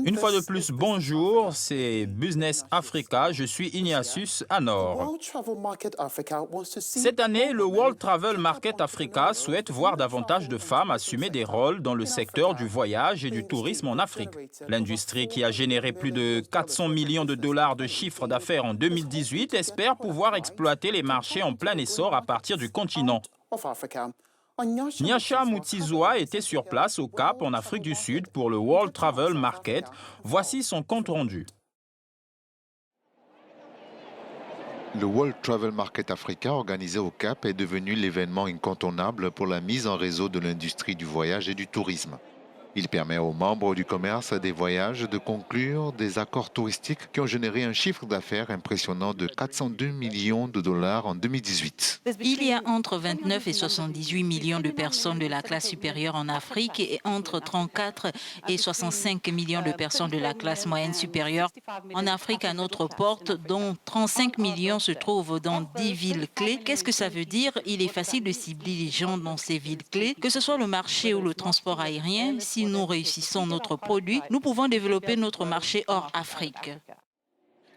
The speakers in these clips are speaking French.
Une fois de plus, bonjour, c'est Business Africa, je suis Ignatius Anor. Cette année, le World Travel Market Africa souhaite voir davantage de femmes assumer des rôles dans le secteur du voyage et du tourisme en Afrique. L'industrie qui a généré plus de 400 millions de dollars de chiffre d'affaires en 2018 espère pouvoir exploiter les marchés en plein essor à partir du continent. Nyasha Mutizwa était sur place au Cap en Afrique du Sud pour le World Travel Market. Voici son compte rendu. Le World Travel Market Africa organisé au Cap est devenu l'événement incontournable pour la mise en réseau de l'industrie du voyage et du tourisme. Il permet aux membres du commerce des voyages de conclure des accords touristiques qui ont généré un chiffre d'affaires impressionnant de 402 millions de dollars en 2018. Il y a entre 29 et 78 millions de personnes de la classe supérieure en Afrique et entre 34 et 65 millions de personnes de la classe moyenne supérieure en Afrique à notre porte, dont 35 millions se trouvent dans 10 villes clés. Qu'est-ce que ça veut dire? Il est facile de cibler les gens dans ces villes clés, que ce soit le marché ou le transport aérien. Si nous réussissons notre produit, nous pouvons développer notre marché hors Afrique.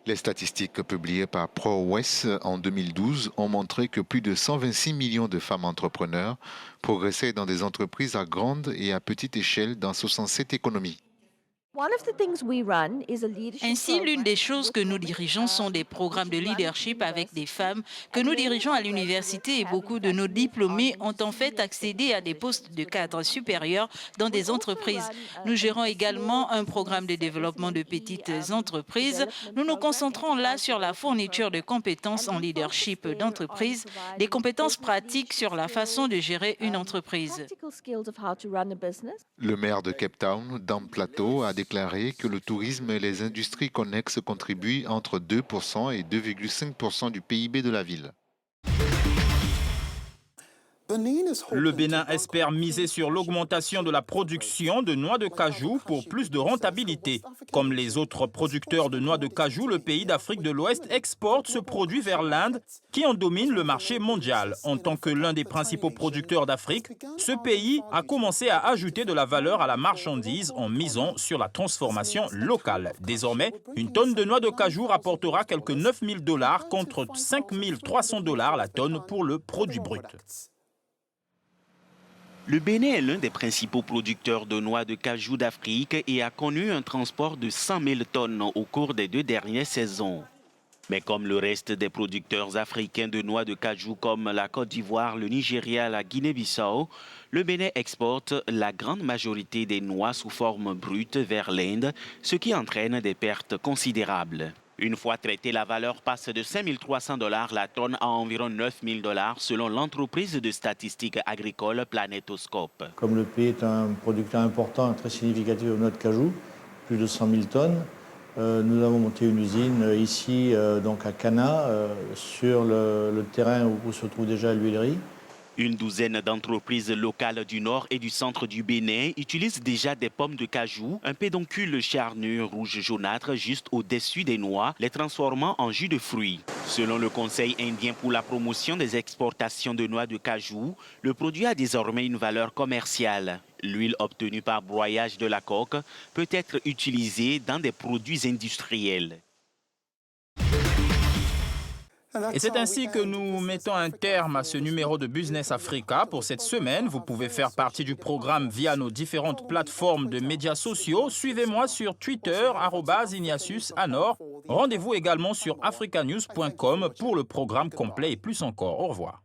Les statistiques publiées par ProWest en 2012 ont montré que plus de 126 millions de femmes entrepreneurs progressaient dans des entreprises à grande et à petite échelle dans 67 économies. Ainsi, l'une des choses que nous dirigeons sont des programmes de leadership avec des femmes que nous dirigeons à l'université et beaucoup de nos diplômés ont en fait accédé à des postes de cadre supérieurs dans des entreprises. Nous gérons également un programme de développement de petites entreprises. Nous nous concentrons là sur la fourniture de compétences en leadership d'entreprise, des compétences pratiques sur la façon de gérer une entreprise. Le maire de Cape Town, Dan Plato, a déclaré que le tourisme et les industries connexes contribuent entre 2% et 2,5% du PIB de la ville. Le Bénin espère miser sur l'augmentation de la production de noix de cajou pour plus de rentabilité. Comme les autres producteurs de noix de cajou, le pays d'Afrique de l'Ouest exporte ce produit vers l'Inde qui en domine le marché mondial. En tant que l'un des principaux producteurs d'Afrique, ce pays a commencé à ajouter de la valeur à la marchandise en misant sur la transformation locale. Désormais, une tonne de noix de cajou rapportera quelques 9 000 $ contre 5 300 $ la tonne pour le produit brut. Le Bénin est l'un des principaux producteurs de noix de cajou d'Afrique et a connu un transport de 100 000 tonnes au cours des 2 dernières saisons. Mais comme le reste des producteurs africains de noix de cajou comme la Côte d'Ivoire, le Nigeria, la Guinée-Bissau, le Bénin exporte la grande majorité des noix sous forme brute vers l'Inde, ce qui entraîne des pertes considérables. Une fois traitée, la valeur passe de 5 300 $ la tonne à environ 9 000 $ selon l'entreprise de statistiques agricoles Planetoscope. Comme le pays est un producteur important et très significatif de noix de cajou, plus de 100 000 tonnes, nous avons monté une usine ici donc à Cana, sur le terrain où se trouve déjà l'huilerie. Une douzaine d'entreprises locales du nord et du centre du Bénin utilisent déjà des pommes de cajou, un pédoncule charnu rouge jaunâtre juste au-dessus des noix, les transformant en jus de fruits. Selon le Conseil indien pour la promotion des exportations de noix de cajou, le produit a désormais une valeur commerciale. L'huile obtenue par broyage de la coque peut être utilisée dans des produits industriels. Et c'est ainsi que nous mettons un terme à ce numéro de Business Africa pour cette semaine. Vous pouvez faire partie du programme via nos différentes plateformes de médias sociaux. Suivez-moi sur Twitter, @IgnatiusAnor. Rendez-vous également sur africanews.com pour le programme complet et plus encore. Au revoir.